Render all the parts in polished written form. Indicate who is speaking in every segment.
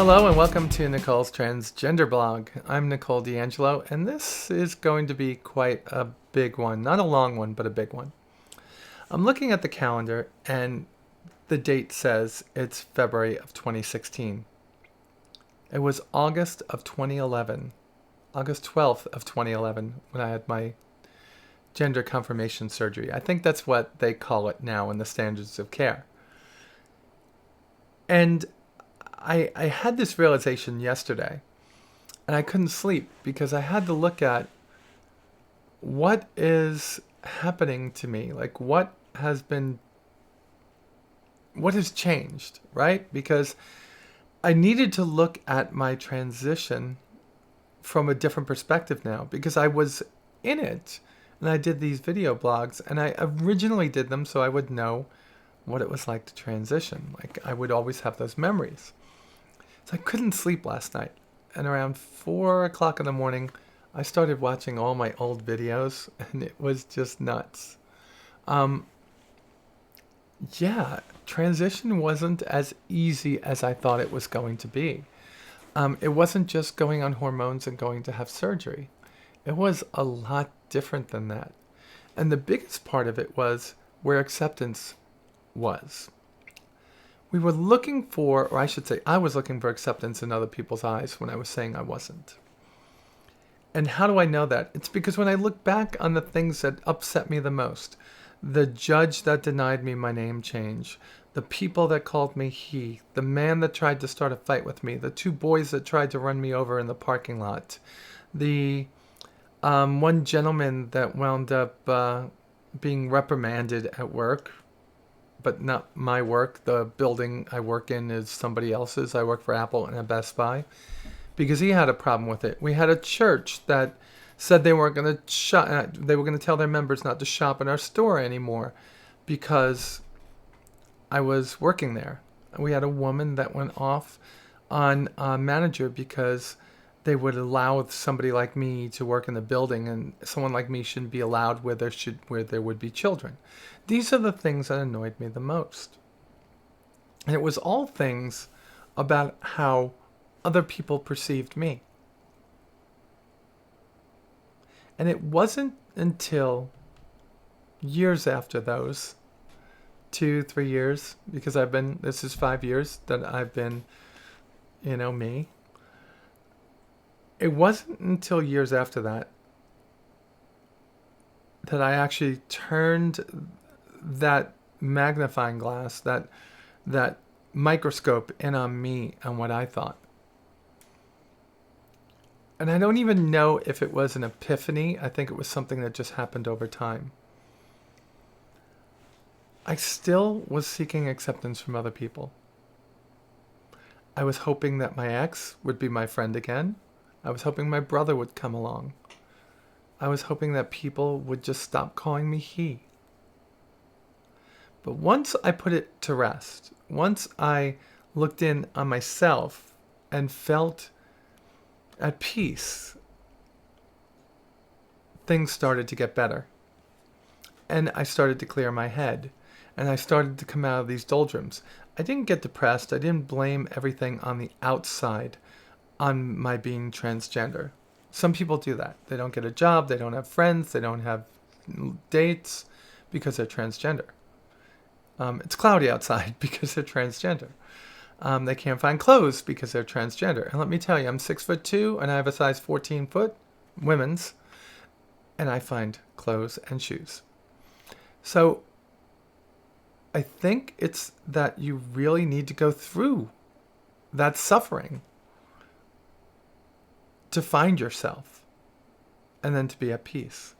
Speaker 1: Hello and welcome to Nicole's Transgender blog. I'm Nicole D'Angelo, and this is going to be quite a big one. Not a long one, but a big one. I'm looking at the calendar, and the date says it's February of 2016. It was August of 2011, August 12th of 2011, when I had my gender confirmation surgery. I think that's what they call it now in the standards of care. And I had this realization yesterday, and I couldn't sleep because I had to look at what is happening to me, like what has changed, right? Because I needed to look at my transition from a different perspective now, because I was in it and I did these video blogs, and I originally did them so I would know what it was like to transition. Like I would always have those memories. So I couldn't sleep last night, and around 4 o'clock in the morning, I started watching all my old videos, and it was just nuts. Transition wasn't as easy as I thought it was going to be. It wasn't just going on hormones and going to have surgery. It was a lot different than that. And the biggest part of it was where acceptance was. We were looking for, or I should say, I was looking for acceptance in other people's eyes when I was saying I wasn't. And how do I know that? It's because when I look back on the things that upset me the most, the judge that denied me my name change, the people that called me he, the man that tried to start a fight with me, the two boys that tried to run me over in the parking lot, the one gentleman that wound up being reprimanded at work, but not my work. The building I work in is somebody else's. I work for Apple and at Best Buy, because he had a problem with it. We had a church that said they weren't going to shop. They were going to tell their members not to shop in our store anymore because I was working there. We had a woman that went off on a manager because they would allow somebody like me to work in the building, and someone like me shouldn't be allowed where there would be children. These are the things that annoyed me the most. And it was all things about how other people perceived me. And it wasn't until years after those, 2-3 years, because this is 5 years that I've been, me. It wasn't until years after that I actually turned that magnifying glass, that microscope in on me and what I thought. And I don't even know if it was an epiphany. I think it was something that just happened over time. I still was seeking acceptance from other people. I was hoping that my ex would be my friend again. I was hoping my brother would come along. I was hoping that people would just stop calling me he. But once I put it to rest, once I looked in on myself and felt at peace, things started to get better. And I started to clear my head. And I started to come out of these doldrums. I didn't get depressed. I didn't blame everything on the outside on my being transgender. Some people do that. They don't get a job, they don't have friends, they don't have dates because they're transgender. It's cloudy outside because they're transgender. They can't find clothes because they're transgender. And let me tell you, I'm 6'2" and I have a size 14 foot, women's, and I find clothes and shoes. So I think it's that you really need to go through that suffering to find yourself and then to be at peace.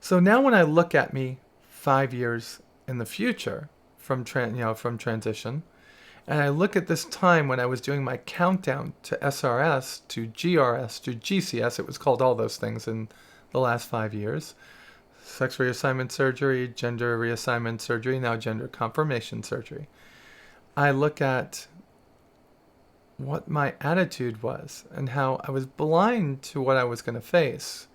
Speaker 1: So now when I look at me 5 years in the future from transition, and I look at this time when I was doing my countdown to SRS, to GRS, to GCS, it was called all those things in the last 5 years. Sex reassignment surgery, gender reassignment surgery, now gender confirmation surgery. I look at what my attitude was and how I was blind to what I was going to face,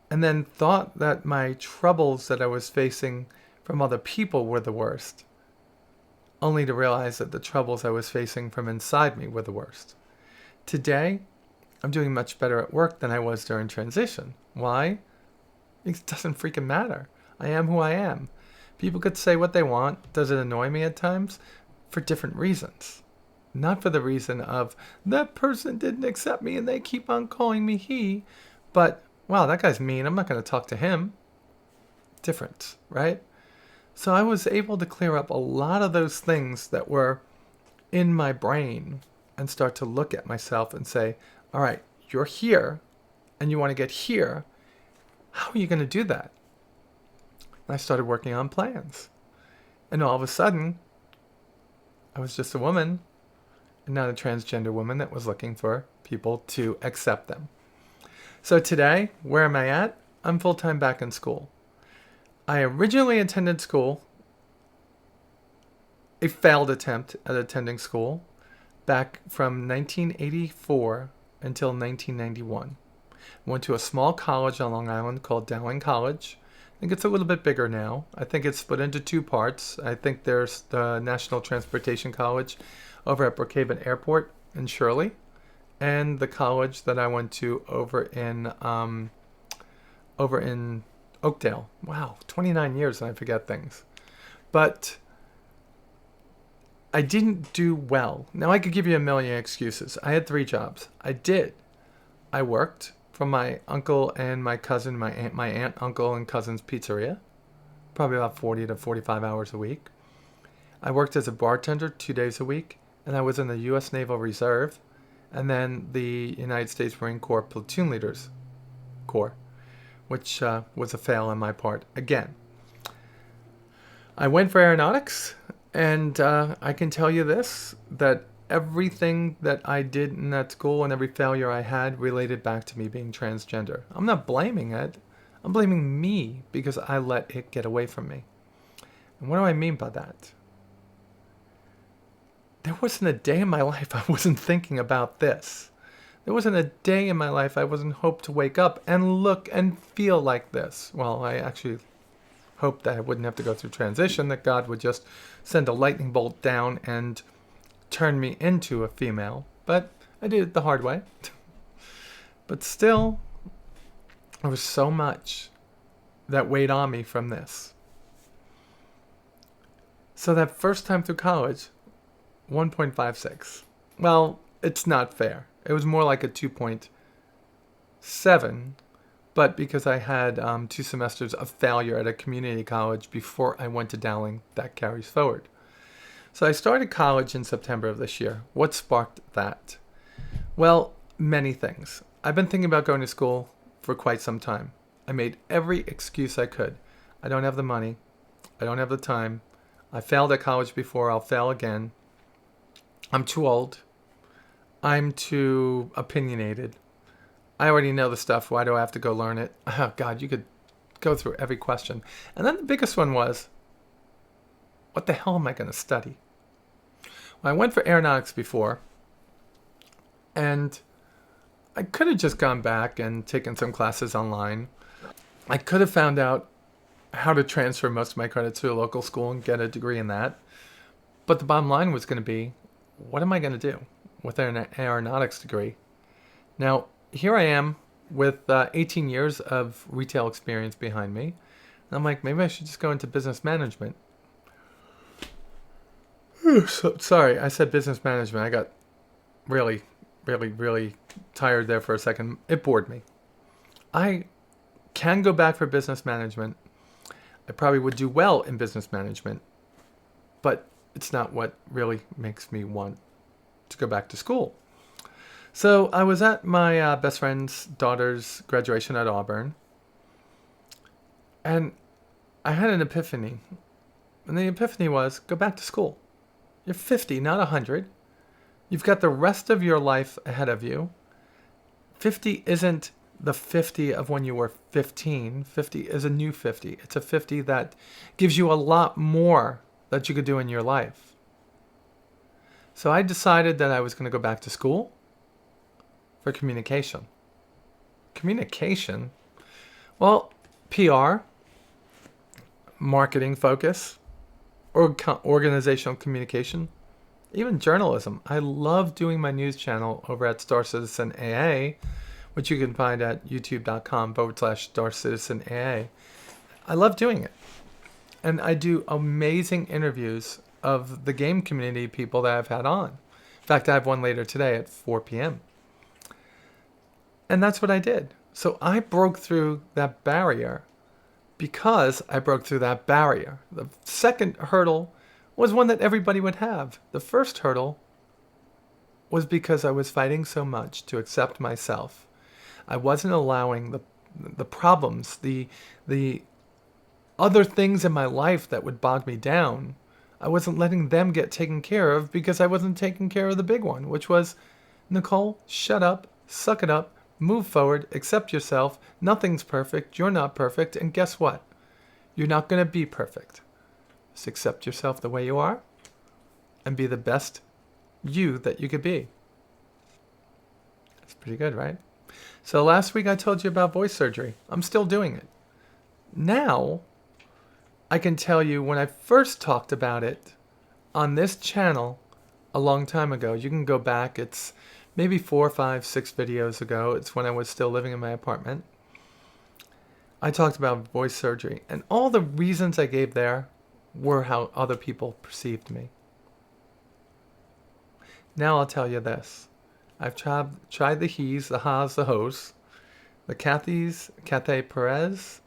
Speaker 1: and then thought that my troubles that I was facing from other people were the worst. only to realize that the troubles I was facing from inside me were the worst. Today, I'm doing much better at work than I was during transition. Why? It doesn't freaking matter. I am who I am. People could say what they want. Does it annoy me at times? For different reasons. Not for the reason of, that person didn't accept me and they keep on calling me he, but, wow, that guy's mean. I'm not going to talk to him. Different, right? So I was able to clear up a lot of those things that were in my brain and start to look at myself and say, all right, you're here and you want to get here. How are you going to do that? And I started working on plans. And all of a sudden, I was just a woman and not a transgender woman that was looking for people to accept them. So today, where am I at? I'm full-time back in school. I originally attended school, a failed attempt at attending school, back from 1984 until 1991. Went to a small college on Long Island called Dowling College. I think it's a little bit bigger now. I think it's split into two parts. I think there's the National Transportation College over at Brookhaven Airport in Shirley, and the college that I went to over in Oakdale. Wow, 29 years and I forget things. But I didn't do well. Now I could give you a million excuses. I had 3 jobs. I did. I worked for my uncle and my cousin, my aunt, uncle, and cousin's pizzeria, probably about 40 to 45 hours a week. I worked as a bartender 2 days a week, and I was in the U.S. Naval Reserve, and then the United States Marine Corps Platoon Leaders Corps, which was a fail on my part again. I went for aeronautics, and I can tell you this, that everything that I did in that school and every failure I had related back to me being transgender. I'm not blaming it. I'm blaming me because I let it get away from me. And what do I mean by that? There wasn't a day in my life I wasn't thinking about this. There wasn't a day in my life I wasn't hoped to wake up and look and feel like this. Well, I actually hoped that I wouldn't have to go through transition, that God would just send a lightning bolt down and turn me into a female. But I did it the hard way. But still, there was so much that weighed on me from this. So that first time through college, 1.56. Well, it's not fair. It was more like a 2.7, but because I had 2 semesters of failure at a community college before I went to Dowling, that carries forward. So I started college in September of this year. What sparked that? Well, many things. I've been thinking about going to school for quite some time. I made every excuse I could. I don't have the money. I don't have the time. I failed at college before. I'll fail again. I'm too old. I'm too opinionated. I already know the stuff. Why do I have to go learn it? Oh, God, you could go through every question. And then the biggest one was, what the hell am I going to study? Well, I went for aeronautics before, and I could have just gone back and taken some classes online. I could have found out how to transfer most of my credits to a local school and get a degree in that. But the bottom line was going to be, what am I going to do with an aeronautics degree? Now, here I am with 18 years of retail experience behind me. And I'm like, maybe I should just go into business management. Sorry, I said business management. I got really tired there for a second. It bored me. I can go back for business management. I probably would do well in business management, but it's not what really makes me want to go back to school. So I was at my best friend's daughter's graduation at Auburn, and I had an epiphany. And the epiphany was, go back to school. You're 50, not 100. You've got the rest of your life ahead of you. 50 isn't the 50 of when you were 15. 50 is a new 50. It's a 50 that gives you a lot more that you could do in your life. So I decided that I was going to go back to school for communication. Communication? Well, PR, marketing focus, organizational communication, even journalism. I love doing my news channel over at Star Citizen AA, which you can find at youtube.com/Star Citizen AA. I love doing it. And I do amazing interviews of the game community people that I've had on. In fact, I have one later today at 4 p.m. And that's what I did. So I broke through that barrier because I broke through that barrier. The second hurdle was one that everybody would have. The first hurdle was because I was fighting so much to accept myself. I wasn't allowing the problems, the other things in my life that would bog me down. I wasn't letting them get taken care of because I wasn't taking care of the big one, which was, Nicole, shut up, suck it up, move forward, accept yourself. Nothing's perfect. You're not perfect. And guess what? You're not going to be perfect. Just accept yourself the way you are and be the best you that you could be. That's pretty good, right? So last week I told you about voice surgery. I'm still doing it. Now, I can tell you when I first talked about it on this channel a long time ago. You can go back. It's maybe 4, 5, 6 videos ago. It's when I was still living in my apartment. I talked about voice surgery. And all the reasons I gave there were how other people perceived me. Now I'll tell you this. I've tried the he's, the ha's, the ho's, the Cathy's, Cathay Perez,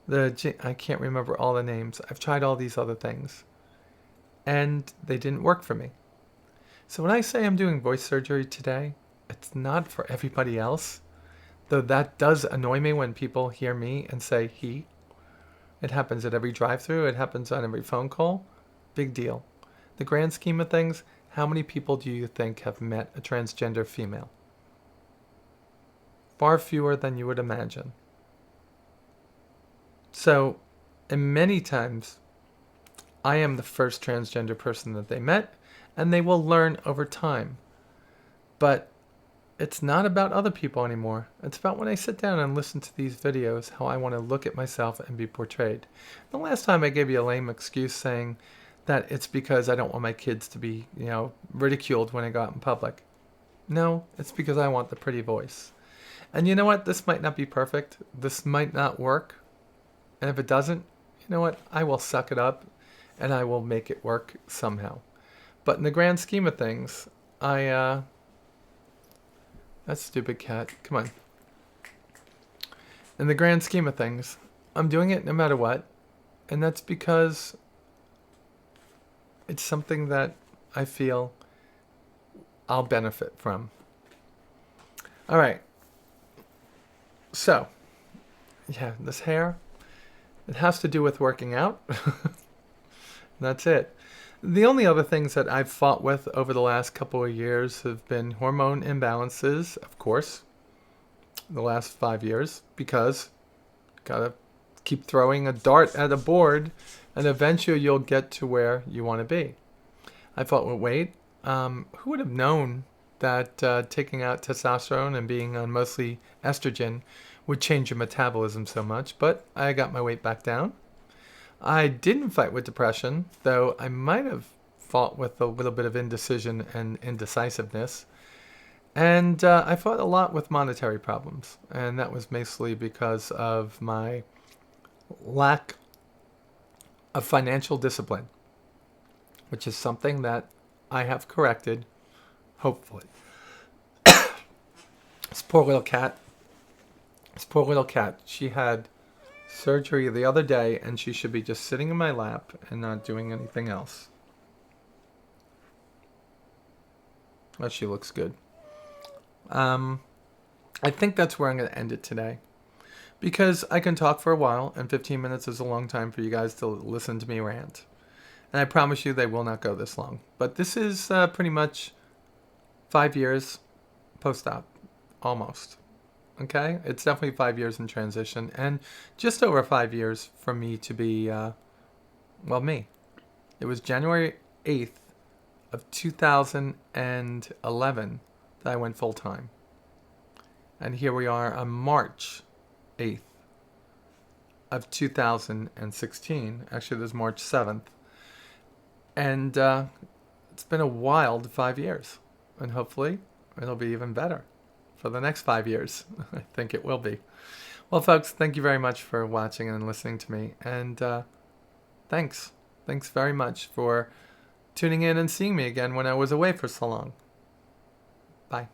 Speaker 1: I can't remember all the names. I've tried all these other things. And they didn't work for me. So when I say I'm doing voice surgery today, it's not for everybody else. Though that does annoy me when people hear me and say he. It happens at every drive-thru. It happens on every phone call. Big deal. The grand scheme of things, how many people do you think have met a transgender female? Far fewer than you would imagine. So, and many times, I am the first transgender person that they met, and they will learn over time. But it's not about other people anymore. It's about when I sit down and listen to these videos, how I want to look at myself and be portrayed. The last time I gave you a lame excuse saying that it's because I don't want my kids to be, ridiculed when I go out in public. No, it's because I want the pretty voice. And you know what? This might not be perfect. This might not work. And if it doesn't, you know what? I will suck it up and I will make it work somehow. But in the grand scheme of things, that stupid cat. Come on. In the grand scheme of things, I'm doing it no matter what. And that's because it's something that I feel I'll benefit from. All right. So, yeah, this hair, it has to do with working out. That's it. The only other things that I've fought with over the last couple of years have been hormone imbalances, of course, the last 5 years, because gotta keep throwing a dart at a board, and eventually you'll get to where you want to be. I fought with weight. Who would have known that taking out testosterone and being on mostly estrogen would change your metabolism so much? But I got my weight back down. I didn't fight with depression, though I might have fought with a little bit of indecision and indecisiveness. And I fought a lot with monetary problems, and that was mostly because of my lack of financial discipline, which is something that I have corrected, hopefully. This poor little cat, she had surgery the other day, and she should be just sitting in my lap and not doing anything else. Oh, she looks good. I think that's where I'm going to end it today, because I can talk for a while, and 15 minutes is a long time for you guys to listen to me rant. And I promise you they will not go this long. But this is pretty much 5 years post-op, almost. Okay? It's definitely 5 years in transition, and just over 5 years for me to be, me. It was January 8th of 2011 that I went full-time. And here we are on March 8th of 2016. Actually, there's March 7th. And it's been a wild 5 years. And hopefully it'll be even better for the next 5 years. I think it will be. Well, folks, thank you very much for watching and listening to me. And thanks. Thanks very much for tuning in and seeing me again when I was away for so long. Bye.